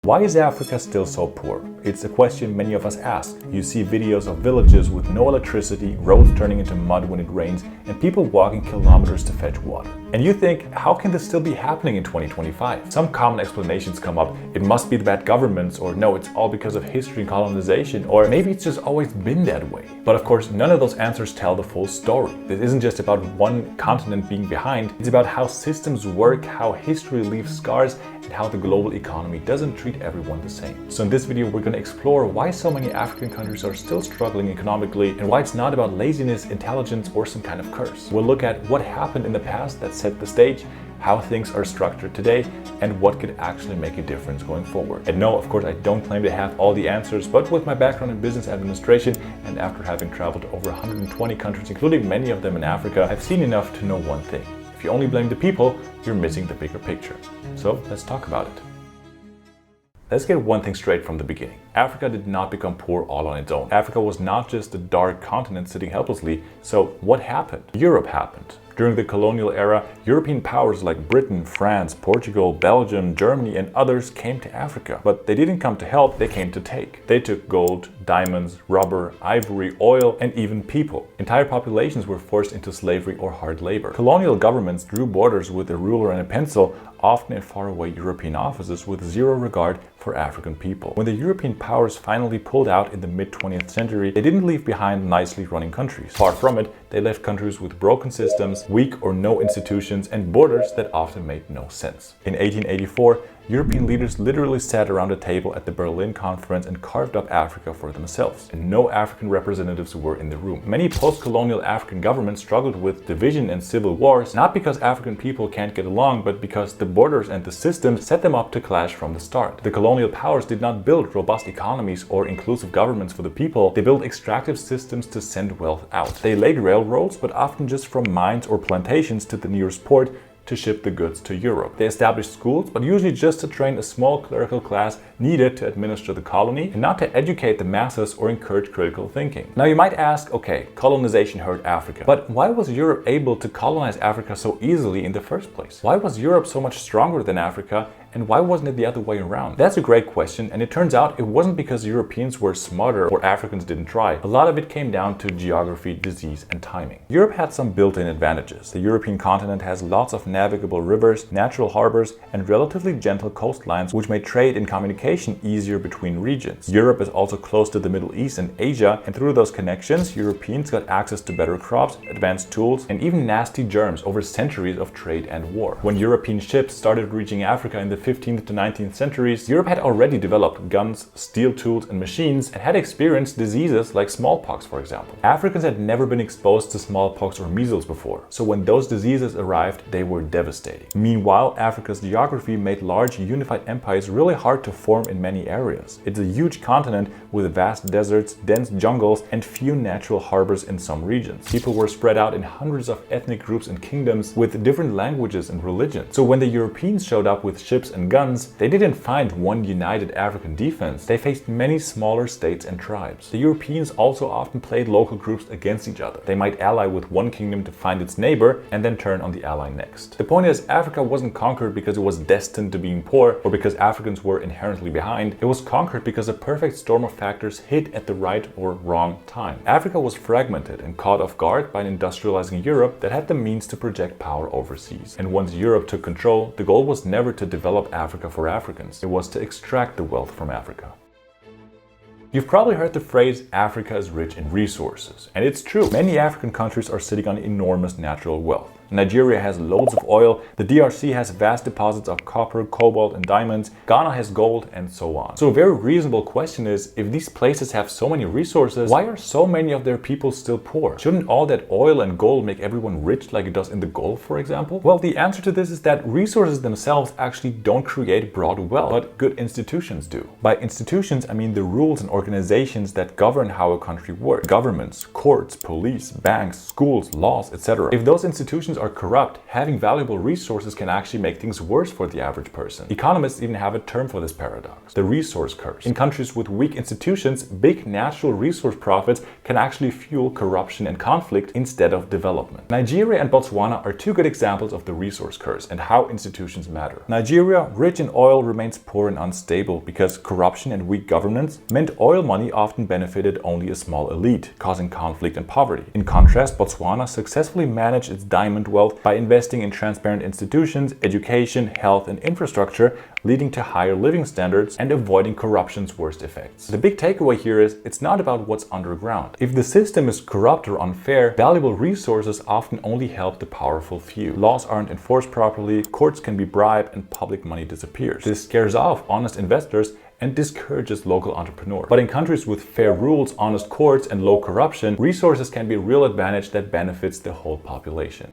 Why is Africa still so poor? It's a question many of us ask. You see videos of villages with no electricity, roads turning into mud when it rains, and people walking kilometers to fetch water. And you think, how can this still be happening in 2025? Some common explanations come up. It must be the bad governments, or no, it's all because of history and colonization, or maybe it's just always been that way. But of course, none of those answers tell the full story. This isn't just about one continent being behind. It's about how systems work, how history leaves scars, and how the global economy doesn't treat everyone the same. So in this video, we're going to explore why so many African countries are still struggling economically and why it's not about laziness, intelligence, or some kind of curse. We'll look at what happened in the past that set the stage, how things are structured today, and what could actually make a difference going forward. And no, of course, I don't claim to have all the answers, but with my background in business administration and after having traveled to over 120 countries, including many of them in Africa, I've seen enough to know one thing. If you only blame the people, you're missing the bigger picture. So let's talk about it. Let's get one thing straight from the beginning. Africa did not become poor all on its own. Africa was not just a dark continent sitting helplessly. So what happened? Europe happened. During the colonial era, European powers like Britain, France, Portugal, Belgium, Germany, and others came to Africa. But they didn't come to help, they came to take. They took gold, diamonds, rubber, ivory, oil, and even people. Entire populations were forced into slavery or hard labor. Colonial governments drew borders with a ruler and a pencil, often in faraway European offices with zero regard for African people. When the European powers finally pulled out in the mid-20th century, they didn't leave behind nicely running countries. Far from it, they left countries with broken systems, weak or no institutions, and borders that often made no sense. In 1884, European leaders literally sat around a table at the Berlin Conference and carved up Africa for themselves. And no African representatives were in the room. Many post-colonial African governments struggled with division and civil wars, not because African people can't get along, but because the borders and the systems set them up to clash from the start. The colonial powers did not build robust economies or inclusive governments for the people. They built extractive systems to send wealth out. They laid railroads, but often just from mines or plantations to the nearest port, to ship the goods to Europe. They established schools, but usually just to train a small clerical class needed to administer the colony and not to educate the masses or encourage critical thinking. Now you might ask, okay, colonization hurt Africa, but why was Europe able to colonize Africa so easily in the first place? Why was Europe so much stronger than Africa? And why wasn't it the other way around? That's a great question, and it turns out it wasn't because Europeans were smarter or Africans didn't try. A lot of it came down to geography, disease, and timing. Europe had some built-in advantages. The European continent has lots of navigable rivers, natural harbors, and relatively gentle coastlines, which made trade and communication easier between regions. Europe is also close to the Middle East and Asia, and through those connections, Europeans got access to better crops, advanced tools, and even nasty germs over centuries of trade and war. When European ships started reaching Africa in the 15th to 19th centuries, Europe had already developed guns, steel tools, and machines, and had experienced diseases like smallpox, for example. Africans had never been exposed to smallpox or measles before, so when those diseases arrived, they were devastating. Meanwhile, Africa's geography made large unified empires really hard to form in many areas. It's a huge continent with vast deserts, dense jungles, and few natural harbors in some regions. People were spread out in hundreds of ethnic groups and kingdoms with different languages and religions. So when the Europeans showed up with ships and guns, they didn't find one united African defense. They faced many smaller states and tribes. The Europeans also often played local groups against each other. They might ally with one kingdom to find its neighbor and then turn on the ally next. The point is, Africa wasn't conquered because it was destined to being poor or because Africans were inherently behind. It was conquered because a perfect storm of factors hit at the right or wrong time. Africa was fragmented and caught off guard by an industrializing Europe that had the means to project power overseas. And once Europe took control, the goal was never to develop Africa for Africans. It was to extract the wealth from Africa. You've probably heard the phrase, Africa is rich in resources. And it's true. Many African countries are sitting on enormous natural wealth. Nigeria has loads of oil, the DRC has vast deposits of copper, cobalt, and diamonds, Ghana has gold, and so on. So a very reasonable question is, if these places have so many resources, why are so many of their people still poor? Shouldn't all that oil and gold make everyone rich like it does in the Gulf, for example? Well, the answer to this is that resources themselves actually don't create broad wealth, but good institutions do. By institutions, I mean the rules and organizations that govern how a country works. Governments, courts, police, banks, schools, laws, etc. If those institutions institutions are corrupt, having valuable resources can actually make things worse for the average person. Economists even have a term for this paradox, the resource curse. In countries with weak institutions, big natural resource profits can actually fuel corruption and conflict instead of development. Nigeria and Botswana are two good examples of the resource curse and how institutions matter. Nigeria, rich in oil, remains poor and unstable because corruption and weak governance meant oil money often benefited only a small elite, causing conflict and poverty. In contrast, Botswana successfully managed its diamond wealth by investing in transparent institutions, education, health, and infrastructure, leading to higher living standards and avoiding corruption's worst effects. The big takeaway here is it's not about what's underground. If the system is corrupt or unfair, valuable resources often only help the powerful few. Laws aren't enforced properly, courts can be bribed, and public money disappears. This scares off honest investors and discourages local entrepreneurs. But in countries with fair rules, honest courts, and low corruption, resources can be a real advantage that benefits the whole population.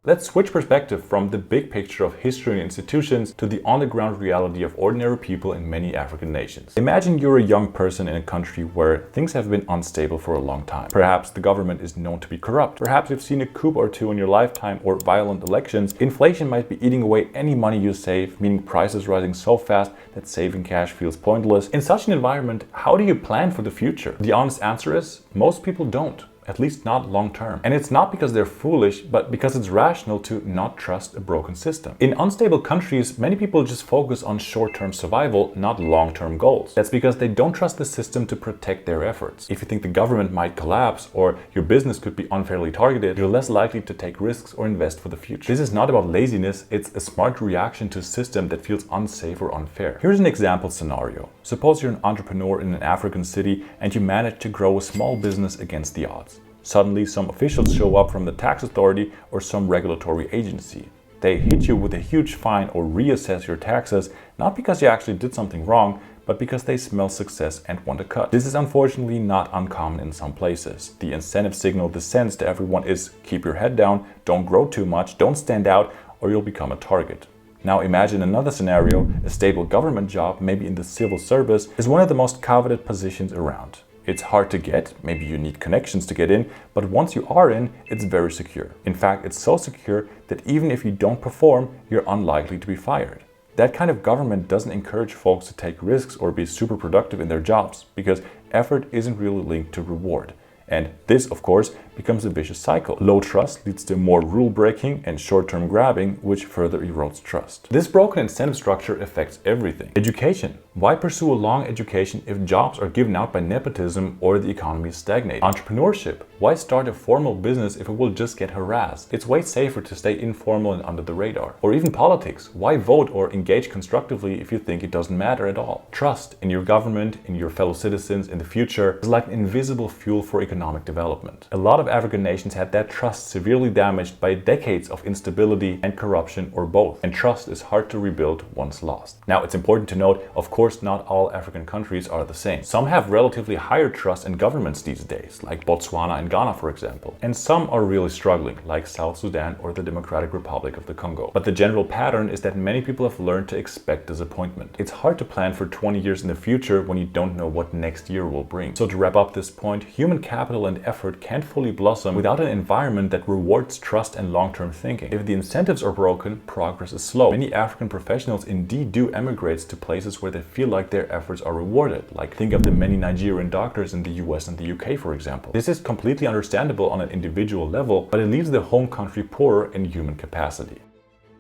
Let's switch perspective from the big picture of history and institutions to the on-the-ground reality of ordinary people in many African nations. Imagine you're a young person in a country where things have been unstable for a long time. Perhaps the government is known to be corrupt. Perhaps you've seen a coup or two in your lifetime or violent elections. Inflation might be eating away any money you save, meaning prices rising so fast that saving cash feels pointless. In such an environment, how do you plan for the future? The honest answer is, most people don't. At least not long term. And it's not because they're foolish, but because it's rational to not trust a broken system. In unstable countries, many people just focus on short-term survival, not long-term goals. That's because they don't trust the system to protect their efforts. If you think the government might collapse or your business could be unfairly targeted, you're less likely to take risks or invest for the future. This is not about laziness, it's a smart reaction to a system that feels unsafe or unfair. Here's an example scenario. Suppose you're an entrepreneur in an African city and you manage to grow a small business against the odds. Suddenly, some officials show up from the tax authority or some regulatory agency. They hit you with a huge fine or reassess your taxes, not because you actually did something wrong, but because they smell success and want a cut. This is unfortunately not uncommon in some places. The incentive signal this sends to everyone is keep your head down, don't grow too much, don't stand out, or you'll become a target. Now imagine another scenario, a stable government job, maybe in the civil service, is one of the most coveted positions around. It's hard to get, maybe you need connections to get in, but once you are in, it's very secure. In fact, it's so secure that even if you don't perform, you're unlikely to be fired. That kind of government doesn't encourage folks to take risks or be super productive in their jobs, because effort isn't really linked to reward. And this, of course, becomes a vicious cycle. Low trust leads to more rule breaking and short-term grabbing, which further erodes trust. This broken incentive structure affects everything. Education. Why pursue a long education if jobs are given out by nepotism or the economy is stagnating? Entrepreneurship. Why start a formal business if it will just get harassed? It's way safer to stay informal and under the radar. Or even politics. Why vote or engage constructively if you think it doesn't matter at all? Trust in your government, in your fellow citizens, in the future is like an invisible fuel for economic development. A lot of African nations had that trust severely damaged by decades of instability and corruption or both. And trust is hard to rebuild once lost. Now, it's important to note, of course, not all African countries are the same. Some have relatively higher trust in governments these days, like Botswana and Ghana, for example. And some are really struggling, like South Sudan or the Democratic Republic of the Congo. But the general pattern is that many people have learned to expect disappointment. It's hard to plan for 20 years in the future when you don't know what next year will bring. So to wrap up this point, human capital and effort can't fully blossom without an environment that rewards trust and long-term thinking. If the incentives are broken, progress is slow. Many African professionals indeed do emigrate to places where they feel like their efforts are rewarded. Like think of the many Nigerian doctors in the US and the UK, for example. This is completely understandable on an individual level, but it leaves the home country poorer in human capacity.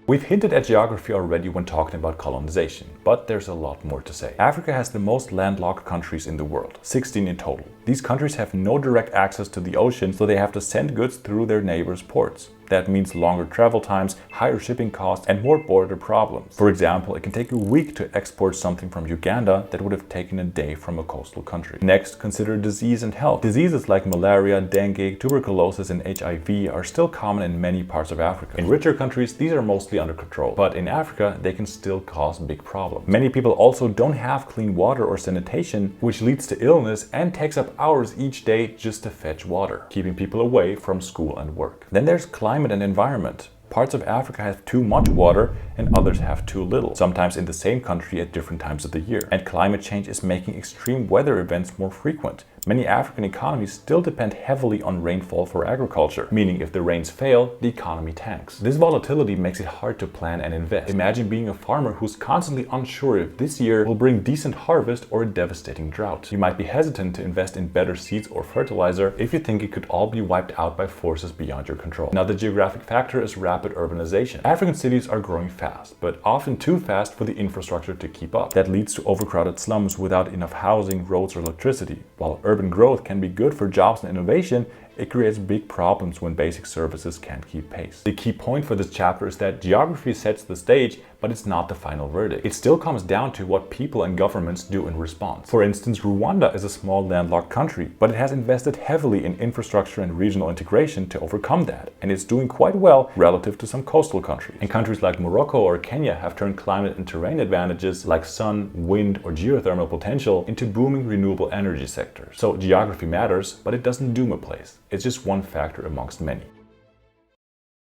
We've hinted at geography already when talking about colonization, but there's a lot more to say. Africa has the most landlocked countries in the world, 16 in total. These countries have no direct access to the ocean, so they have to send goods through their neighbors' ports. That means longer travel times, higher shipping costs, and more border problems. For example, it can take a week to export something from Uganda that would have taken a day from a coastal country. Next, consider disease and health. Diseases like malaria, dengue, tuberculosis, and HIV are still common in many parts of Africa. In richer countries, these are mostly under control, but in Africa, they can still cause big problems. Many people also don't have clean water or sanitation, which leads to illness and takes up hours each day just to fetch water, keeping people away from school and work. Then there's climate and environment. Parts of Africa have too much water and others have too little, sometimes in the same country at different times of the year. And climate change is making extreme weather events more frequent, Many African economies still depend heavily on rainfall for agriculture, meaning if the rains fail, the economy tanks. This volatility makes it hard to plan and invest. Imagine being a farmer who's constantly unsure if this year will bring decent harvest or a devastating drought. You might be hesitant to invest in better seeds or fertilizer if you think it could all be wiped out by forces beyond your control. Another geographic factor is rapid urbanization. African cities are growing fast, but often too fast for the infrastructure to keep up. That leads to overcrowded slums without enough housing, roads, or electricity. While urban growth can be good for jobs and innovation, it creates big problems when basic services can't keep pace. The key point for this chapter is that geography sets the stage, but it's not the final verdict. It still comes down to what people and governments do in response. For instance, Rwanda is a small landlocked country, but it has invested heavily in infrastructure and regional integration to overcome that, and it's doing quite well relative to some coastal countries. And countries like Morocco or Kenya have turned climate and terrain advantages like sun, wind, or geothermal potential into booming renewable energy sectors. So geography matters, but it doesn't doom a place. It's just one factor amongst many.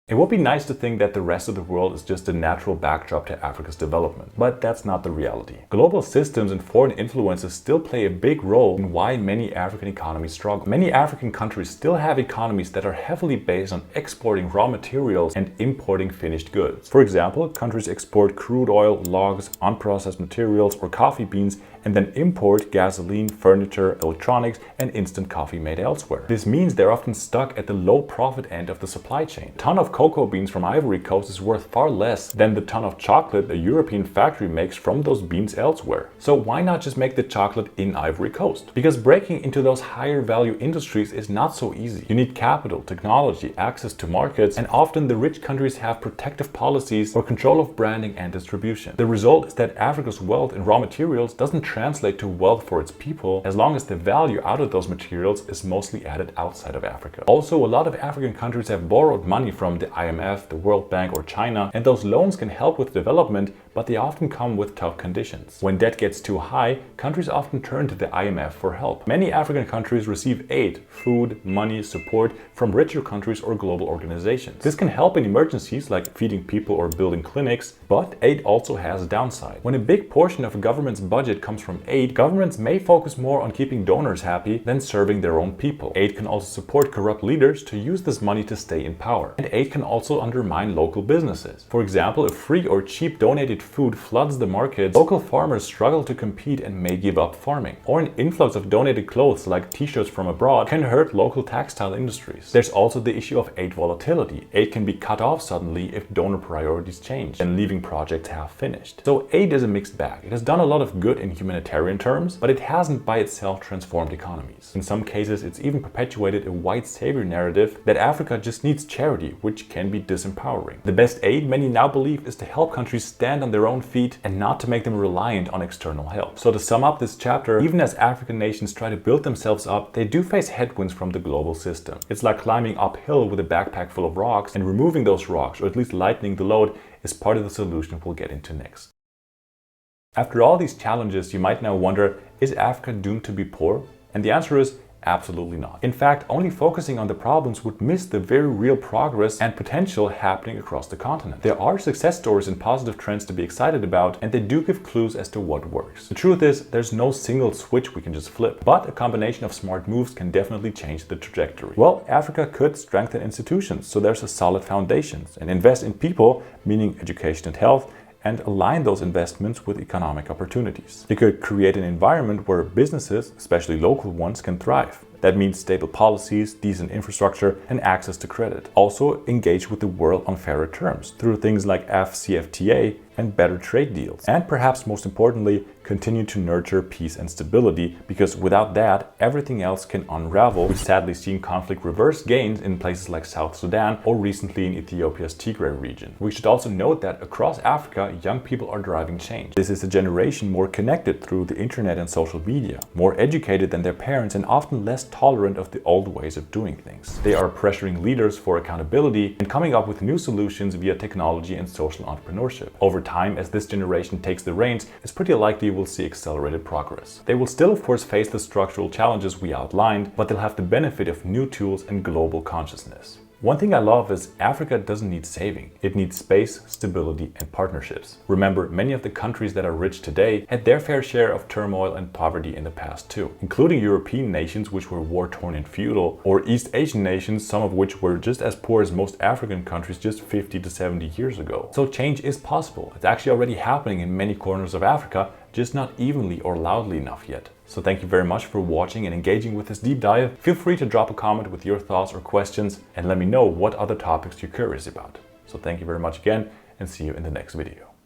It would be nice to think that the rest of the world is just a natural backdrop to Africa's development, but that's not the reality. Global systems and foreign influences still play a big role in why many African economies struggle. Many African countries still have economies that are heavily based on exporting raw materials and importing finished goods. For example, countries export crude oil, logs, unprocessed materials, or coffee beans, and then import gasoline, furniture, electronics, and instant coffee made elsewhere. This means they're often stuck at the low profit end of the supply chain. A ton of cocoa beans from Ivory Coast is worth far less than the ton of chocolate a European factory makes from those beans elsewhere. So why not just make the chocolate in Ivory Coast? Because breaking into those higher value industries is not so easy. You need capital, technology, access to markets, and often the rich countries have protective policies or control of branding and distribution. The result is that Africa's wealth in raw materials doesn't translate to wealth for its people as long as the value out of those materials is mostly added outside of Africa. Also, a lot of African countries have borrowed money from the IMF, the World Bank, or China, and those loans can help with development, but they often come with tough conditions. When debt gets too high, countries often turn to the IMF for help. Many African countries receive aid, food, money, support from richer countries or global organizations. This can help in emergencies like feeding people or building clinics, but aid also has a downside. When a big portion of a government's budget comes from aid, governments may focus more on keeping donors happy than serving their own people. Aid can also support corrupt leaders to use this money to stay in power. And aid can also undermine local businesses. For example, if free or cheap donated food floods the markets, local farmers struggle to compete and may give up farming. Or an influx of donated clothes like t-shirts from abroad can hurt local textile industries. There's also the issue of aid volatility. Aid can be cut off suddenly if donor priorities change and leaving projects half finished. So aid is a mixed bag. It has done a lot of good in humanitarian terms, but it hasn't by itself transformed economies. In some cases, it's even perpetuated a white savior narrative that Africa just needs charity, which can be disempowering. The best aid, many now believe, is to help countries stand on their own feet and not to make them reliant on external help. So to sum up this chapter, even as African nations try to build themselves up, they do face headwinds from the global system. It's like climbing uphill with a backpack full of rocks, and removing those rocks, or at least lightening the load, is part of the solution we'll get into next. After all these challenges, you might now wonder, is Africa doomed to be poor? And the answer is absolutely not. In fact, only focusing on the problems would miss the very real progress and potential happening across the continent. There are success stories and positive trends to be excited about, and they do give clues as to what works. The truth is, there's no single switch we can just flip, but a combination of smart moves can definitely change the trajectory. Well, Africa could strengthen institutions, so there's a solid foundations, and invest in people, meaning education and health, and align those investments with economic opportunities. You could create an environment where businesses, especially local ones, can thrive. That means stable policies, decent infrastructure, and access to credit. Also, engage with the world on fairer terms through things like AfCFTA and better trade deals. And perhaps most importantly, continue to nurture peace and stability, because without that, everything else can unravel. We've sadly seen conflict reverse gains in places like South Sudan or recently in Ethiopia's Tigray region. We should also note that across Africa, young people are driving change. This is a generation more connected through the internet and social media, more educated than their parents, and often less tolerant of the old ways of doing things. They are pressuring leaders for accountability and coming up with new solutions via technology and social entrepreneurship. Over time, as this generation takes the reins, it's pretty likely we'll see accelerated progress. They will still, of course, face the structural challenges we outlined, but they'll have the benefit of new tools and global consciousness. One thing I love is Africa doesn't need saving. It needs space, stability, and partnerships. Remember, many of the countries that are rich today had their fair share of turmoil and poverty in the past too, including European nations which were war-torn and feudal, or East Asian nations, some of which were just as poor as most African countries just 50 to 70 years ago. So change is possible. It's actually already happening in many corners of Africa, just not evenly or loudly enough yet. So thank you very much for watching and engaging with this deep dive. Feel free to drop a comment with your thoughts or questions and let me know what other topics you're curious about. So thank you very much again and see you in the next video.